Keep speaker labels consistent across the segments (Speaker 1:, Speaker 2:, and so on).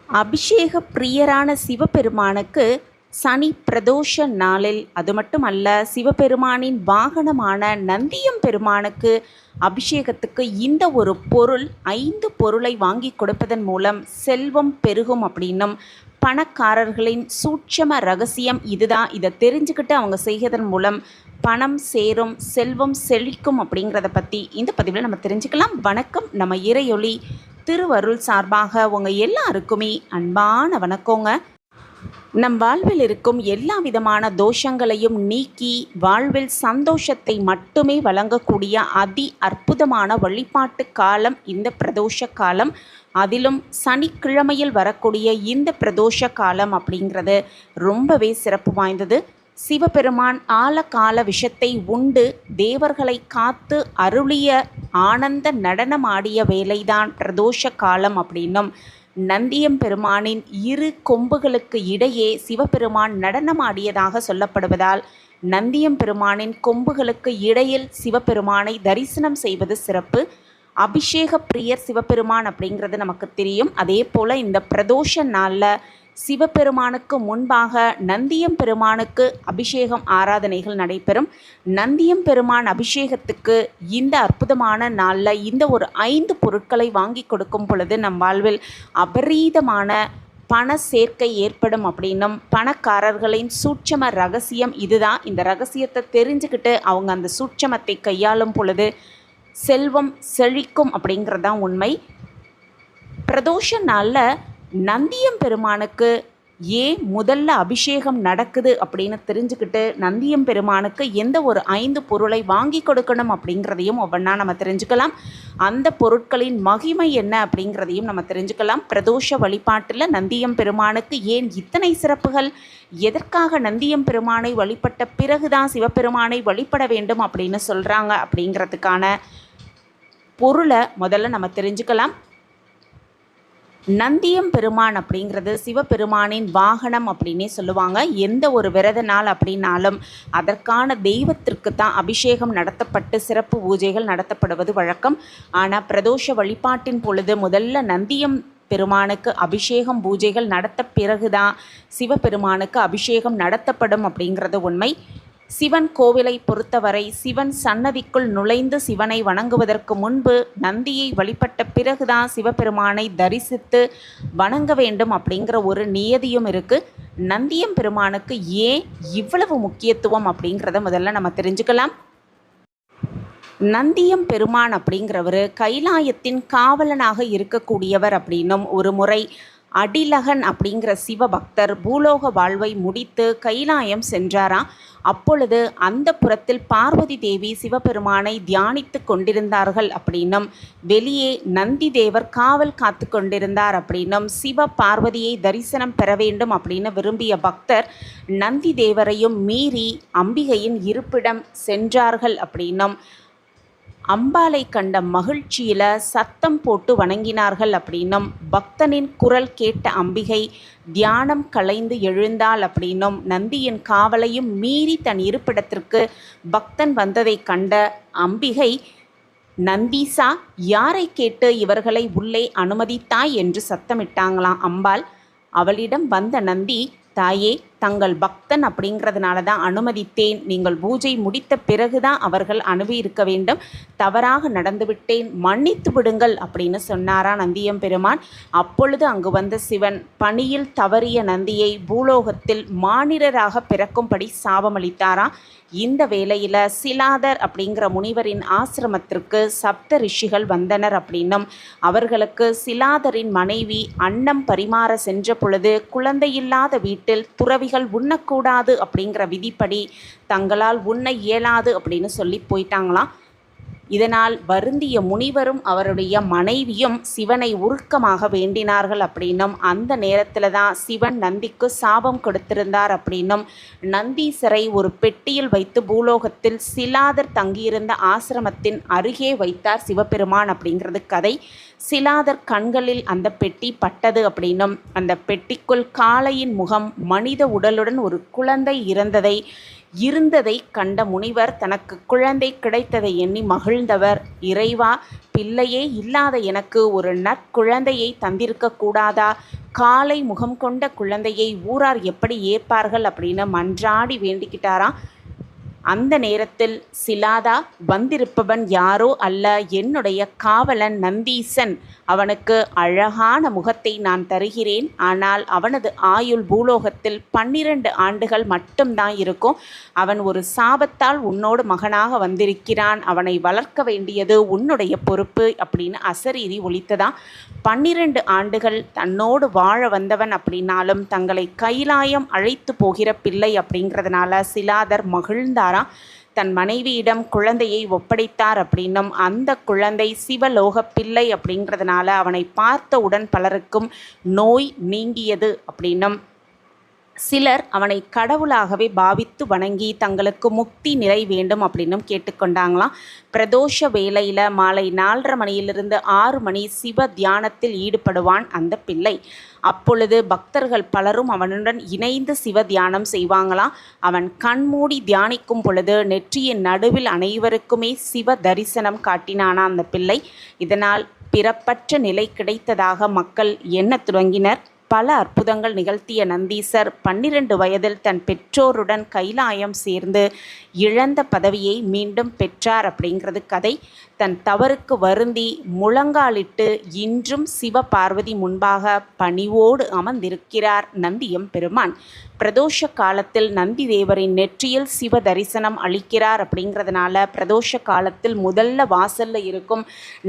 Speaker 1: அபிஷேக பிரியரான சிவபெருமானுக்கு சனி பிரதோஷ நாளில், அது மட்டுமல்ல, சிவபெருமானின் வாகனமான நந்தியம் பெருமானுக்கு அபிஷேகத்துக்கு இந்த ஒரு பொருள் 5 பொருளை வாங்கி கொடுப்பதன் மூலம் செல்வம் பெருகும் அப்படின்னும், பணக்காரர்களின் சூட்சம ரகசியம் இதுதான். இதை தெரிஞ்சுக்கிட்டு அவங்க செய்வதன் மூலம் பணம் சேரும், செல்வம் செழிக்கும் அப்படிங்கிறத பற்றி இந்த பதிவில் நம்ம தெரிஞ்சுக்கலாம். வணக்கம். நம்ம இறையொளி திருவருள் சார்பாக உங்கள் எல்லாருக்குமே அன்பான வணக்கங்க. நம் வாழ்வில் இருக்கும் எல்லா விதமான தோஷங்களையும் நீக்கி வாழ்வில் சந்தோஷத்தை மட்டுமே வழங்கக்கூடிய அதி அற்புதமான வழிபாட்டு காலம் இந்த பிரதோஷ காலம். அதிலும் சனிக்கிழமையில் வரக்கூடிய இந்த பிரதோஷ காலம் அப்படிங்கிறது ரொம்பவே சிறப்பு வாய்ந்தது. சிவபெருமான் ஆழகால விஷத்தை உண்டு தேவர்களை காத்து அருளிய ஆனந்த நடனமாடிய வேலைதான் பிரதோஷ காலம் அப்படின்னும், நந்தியம் பெருமானின் 2 கொம்புகளுக்கு இடையே சிவபெருமான் நடனமாடியதாக சொல்லப்படுவதால் நந்தியம் பெருமானின் கொம்புகளுக்கு இடையில் சிவபெருமானை தரிசனம் செய்வது சிறப்பு. அபிஷேக பிரியர் சிவபெருமான் அப்படிங்கிறது நமக்கு தெரியும். அதே போல் இந்த பிரதோஷ நாளில் சிவபெருமானுக்கு முன்பாக நந்தியம் பெருமானுக்கு அபிஷேகம் ஆராதனைகள் நடைபெறும். நந்தியம் பெருமான் அபிஷேகத்துக்கு இந்த அற்புதமான நாளில் இந்த ஒரு 5 பொருட்களை வாங்கி கொடுக்கும் பொழுது நம் வாழ்வில் அபரீதமான பண சேர்க்கை ஏற்படும் அப்படின்னும், பணக்காரர்களின் சூட்சம ரகசியம் இதுதான். இந்த ரகசியத்தை தெரிஞ்சுக்கிட்டு அவங்க அந்த சூட்சமத்தை கையாளும் பொழுது செல்வம் செழிக்கும் அப்படிங்கிறதான் உண்மை. பிரதோஷ நாளில் நந்தியம் பெருமானுக்கு ஏன் முதல்ல அபிஷேகம் நடக்குது அப்படின்னு தெரிஞ்சுக்கிட்டு நந்தியம் பெருமானுக்கு எந்த ஒரு 5 பொருளை வாங்கி கொடுக்கணும் அப்படிங்கிறதையும் ஒவ்வொன்றா நம்ம தெரிஞ்சுக்கலாம். அந்த பொருட்களின் மகிமை என்ன அப்படிங்கிறதையும் நம்ம தெரிஞ்சுக்கலாம். பிரதோஷ வழிபாட்டில் நந்தியம் பெருமானுக்கு ஏன் இத்தனை சிறப்புகள், எதற்காக நந்தியம் பெருமானை வழிபட்ட பிறகுதான் சிவபெருமானை வழிபட வேண்டும் அப்படின்னு சொல்கிறாங்க அப்படிங்கிறதுக்கான பொருளை முதல்ல நம்ம தெரிஞ்சுக்கலாம். நந்தியம் பெருமான் அப்படிங்கிறது சிவபெருமானின் வாகனம் அப்படின்னே சொல்லுவாங்க. எந்த ஒரு விரத நாள் அப்படின்னாலும் அதற்கான தெய்வத்திற்கு தான் அபிஷேகம் நடத்தப்பட்டு சிறப்பு பூஜைகள் நடத்தப்படுவது வழக்கம். ஆனால் பிரதோஷ வழிபாட்டின் பொழுது முதல்ல நந்தியம் பெருமானுக்கு அபிஷேகம் பூஜைகள் நடத்த பிறகுதான் சிவபெருமானுக்கு அபிஷேகம் நடத்தப்படும் அப்படிங்கிறது உண்மை. சிவன் கோவிலை பொறுத்தவரை சிவன் சன்னதிக்குள் நுழைந்து சிவனை வணங்குவதற்கு முன்பு நந்தியை வழிபட்ட பிறகுதான் சிவபெருமானை தரிசித்து வணங்க வேண்டும் அப்படிங்கிற ஒரு நியதியும் இருக்குது. நந்தியம் பெருமானுக்கு ஏன் இவ்வளவு முக்கியத்துவம் அப்படிங்கிறத முதல்ல நம்ம தெரிஞ்சுக்கலாம். நந்தியம் பெருமான் அப்படிங்கிறவர் கைலாயத்தின் காவலனாக இருக்கக்கூடியவர் அப்படின்னும், ஒரு முறை அடிலகன் அப்படிங்கிற சிவபக்தர் பூலோக வாழ்வை முடித்து கைலாயம் சென்றாராம். அப்பொழுது அந்த புறத்தில் பார்வதி தேவி சிவபெருமானை தியானித்து கொண்டிருந்தார்கள் அப்படின்னும், வெளியே நந்தி தேவர் காவல் காத்து கொண்டிருந்தார் அப்படின்னும், சிவ பார்வதியை தரிசனம் பெற வேண்டும் அப்படின்னு விரும்பிய பக்தர் நந்தி தேவரையும் மீறி அம்பிகையின் இருப்பிடம் சென்றார்கள் அப்படின்னும், அம்பாலை கண்ட மகிழ்ச்சியில் சத்தம் போட்டு வணங்கினார்கள் அப்படின்னும், பக்தனின் குரல் கேட்ட அம்பிகை தியானம் கலைந்து எழுந்தாள் அப்படின்னும், நந்தியின் காவலையும் மீறி தன் இருப்பிடத்திற்கு பக்தன் வந்ததை கண்ட அம்பிகை, நந்தீசா, யாரை கேட்டு இவர்களை உள்ளே அனுமதித்தாய் என்று சத்தமிட்டாங்களாம் அம்பாள். அவளிடம் வந்த நந்தி, தாயே, தங்கள் பக்தன் அப்படிங்கிறதுனால தான் அனுமதித்தேன். நீங்கள் பூஜை முடித்த பிறகுதான் அவர்கள் அனுப்பியிருக்க வேண்டும். தவறாக நடந்துவிட்டேன், மன்னித்து விடுங்கள் அப்படின்னு சொன்னாரா நந்தியம் பெருமான். அப்பொழுது அங்கு வந்த சிவன் பணியில் தவறிய நந்தியை பூலோகத்தில் மானிடராக பிறக்கும்படி சாபமளித்தாரா. இந்த வேளையில் சிலாதர் அப்படிங்கிற முனிவரின் ஆசிரமத்திற்கு சப்த ரிஷிகள் வந்தனர் அப்படின்னும், அவர்களுக்கு சிலாதரின் மனைவி அன்னம் பரிமாற சென்ற பொழுது குழந்தையில்லாத வீட்டில் துறவிகள் உண்ணக்கூடாது அப்படிங்கிற விதிப்படி தங்களால் உண்ண இயலாது அப்படின்னு சொல்லி போயிட்டாங்களாம். இதனால் வருந்திய முனிவரும் அவருடைய மனைவியும் சிவனை உருக்கமாக வேண்டினார்கள் அப்படின்னும், அந்த நேரத்தில் தான் சிவன் நந்திக்கு சாபம் கொடுத்திருந்தார் அப்படின்னும், நந்தீசரை ஒரு பெட்டியில் வைத்து பூலோகத்தில் சிலாதர் தங்கியிருந்த ஆசிரமத்தின் அருகே வைத்தார் சிவபெருமான் அப்படிங்கிறது கதை. சிலாதர் கண்களில் அந்த பெட்டி பட்டது அப்படின்னும், அந்த பெட்டிக்குள் காளையின் முகம் மனித உடலுடன் ஒரு குழந்தை இறந்ததை இருந்ததை கண்ட முனிவர் தனக்கு குழந்தை கிடைத்ததை எண்ணி மகிழ்ந்தவர், இறைவா, பிள்ளையே இல்லாத எனக்கு ஒரு நற்குழந்தையை தந்திருக்க கூடாதா? காலை முகம் கொண்ட குழந்தையை ஊரார் எப்படி ஏற்பார்கள் அப்படின்னு மன்றாடி வேண்டிக்கிட்டாராம். அந்த நேரத்தில் சிலாதா, வந்திருப்பவன் யாரோ அல்ல, என்னுடைய காவலன் நந்தீசன். அவனுக்கு அழகான முகத்தை நான் தருகிறேன். ஆனால் அவனது ஆயுள் பூலோகத்தில் 12 ஆண்டுகள் மட்டும்தான் இருக்கும். அவன் ஒரு சாபத்தால் உன்னோடு மகனாக வந்திருக்கிறான். அவனை வளர்க்க வேண்டியது உன்னுடைய பொறுப்பு அப்படின்னு அசரீரி ஒலித்ததாம். 12 ஆண்டுகள் தன்னோடு வாழ வந்தவன் அப்படின்னாலும் தங்களை கைலாயம் அழைத்து போகிற பிள்ளை அப்படிங்கிறதுனால சிலாதர் மகிழ்ந்தாராம். தன் மனைவியிடம் குழந்தையை ஒப்படைத்தார் அப்படின்னும், அந்த குழந்தை சிவலோக பிள்ளை அப்படிங்கிறதுனால அவனை பார்த்தவுடன் பலருக்கும் நோய் நீங்கியது அப்படின்னும், சிலர் அவனை கடவுளாகவே பாவித்து வணங்கி தங்களுக்கு முக்தி நிலை வேண்டும் அப்படின்னும் கேட்டுக்கொண்டாங்களாம். பிரதோஷ வேளையில் மாலை 4:30 மணியிலிருந்து 6 மணி சிவ தியானத்தில் ஈடுபடுவான் அந்த பிள்ளை. அப்பொழுது பக்தர்கள் பலரும் அவனுடன் இணைந்து சிவ தியானம் செய்வாங்களாம். அவன் கண்மூடி தியானிக்கும் பொழுது நெற்றியின் நடுவில் அனைவருக்குமே சிவ தரிசனம் காட்டினானா அந்த பிள்ளை. இதனால் பிறப்பற்ற நிலை கிடைத்ததாக மக்கள் எண்ணத் தொடங்கினர். பல அற்புதங்கள் நிகழ்த்திய நந்தீசர் 12 வயதில் தன் பெற்றோருடன் கைலாயம் சேர்ந்து இழந்த பதவியை மீண்டும் பெற்றார் அப்படிங்கிறது கதை. தன் தவறுக்கு வருந்தி முழங்காலிட்டு இன்றும் சிவ பார்வதி முன்பாக பணிவோடு அமர்ந்திருக்கிறார் நந்தியம் பெருமான். பிரதோஷ காலத்தில் நந்தி தேவரின் நெற்றியில் சிவ தரிசனம் அளிக்கிறார் அப்படிங்கிறதுனால பிரதோஷ காலத்தில் முதல்ல வாசல்ல இருக்கும்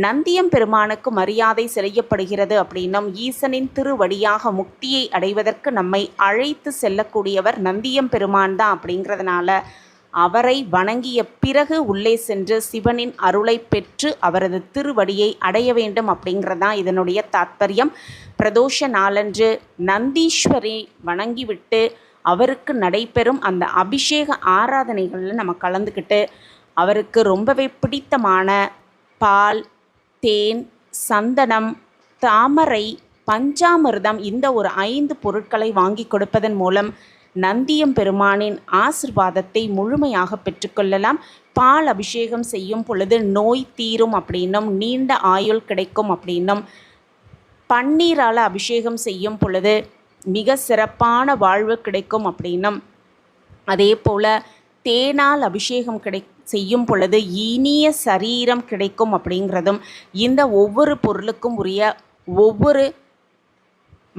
Speaker 1: நந்தியம் பெருமானுக்கு மரியாதை செய்யப்படுகிறது அப்படின்னும், ஈசனின் திருவடியாக முக்தியை அடைவதற்கு நம்மை அழைத்து செல்லக்கூடியவர் நந்தியம் பெருமான் தான் அப்படிங்கிறதுனால அவரை வணங்கிய பிறகு உள்ளே சென்று சிவனின் அருளை பெற்று அவரது திருவடியை அடைய வேண்டும் அப்படிங்கிறதான் இதனுடைய தாத்பரியம். பிரதோஷ நாளன்று நந்தீஸ்வரை வணங்கிவிட்டு அவருக்கு நடைபெறும் அந்த அபிஷேக ஆராதனைகளில் நம்ம கலந்துக்கிட்டு அவருக்கு ரொம்பவே பிடித்தமான பால், தேன், சந்தனம், தாமரை, பஞ்சாமிர்தம் இந்த ஒரு 5 பொருட்களை வாங்கி கொடுப்பதன் மூலம் நந்தியம் பெருமானின் ஆசிர்வாதத்தை முழுமையாக பெற்றுக்கொள்ளலாம். பால் அபிஷேகம் செய்யும் பொழுது நோய் தீரும் அப்படின்னும், நீண்ட ஆயுள் கிடைக்கும் அப்படின்னும், பன்னீரால் அபிஷேகம் செய்யும் பொழுது மிக சிறப்பான வாழ்வு கிடைக்கும் அப்படின்னும், அதே போல் தேனால் அபிஷேகம் செய்யும் பொழுது இனிய சரீரம் கிடைக்கும் அப்படிங்கிறதும் இந்த ஒவ்வொரு பொருளுக்கும் உரிய ஒவ்வொரு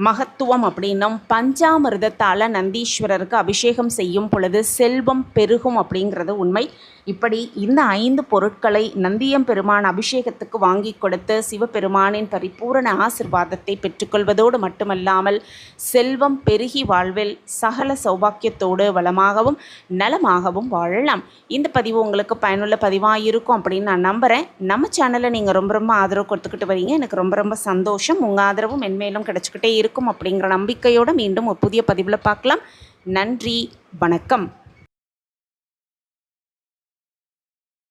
Speaker 1: மகத்துவம் அப்படின்னும், பஞ்சாமிர்தத்தால் நந்தீஸ்வரருக்கு அபிஷேகம் செய்யும் பொழுது செல்வம் பெருகும் அப்படிங்கிறது உண்மை. இப்படி இந்த 5 பொருட்களை நந்தியம் பெருமான் அபிஷேகத்துக்கு வாங்கி கொடுத்து சிவபெருமானின் பரிபூரண ஆசிர்வாதத்தை பெற்றுக்கொள்வதோடு மட்டுமல்லாமல் செல்வம் பெருகி வாழ்வில் சகல சௌபாக்கியத்தோடு வளமாகவும் நலமாகவும் வாழலாம். இந்த பதிவு உங்களுக்கு பயனுள்ள பதிவாக இருக்கும் அப்படின்னு நான் நம்புகிறேன். நம்ம சேனலை நீங்கள் ரொம்ப ஆதரவு கொடுத்துக்கிட்டு வரீங்க. எனக்கு ரொம்ப சந்தோஷம். உங்கள் ஆதரவும் மென்மேலும் கிடச்சிக்கிட்டே இருக்கும் அப்படிங்கிற நம்பிக்கையோடு மீண்டும் ஒரு புதிய பதிவில் பார்க்கலாம். நன்றி, வணக்கம்.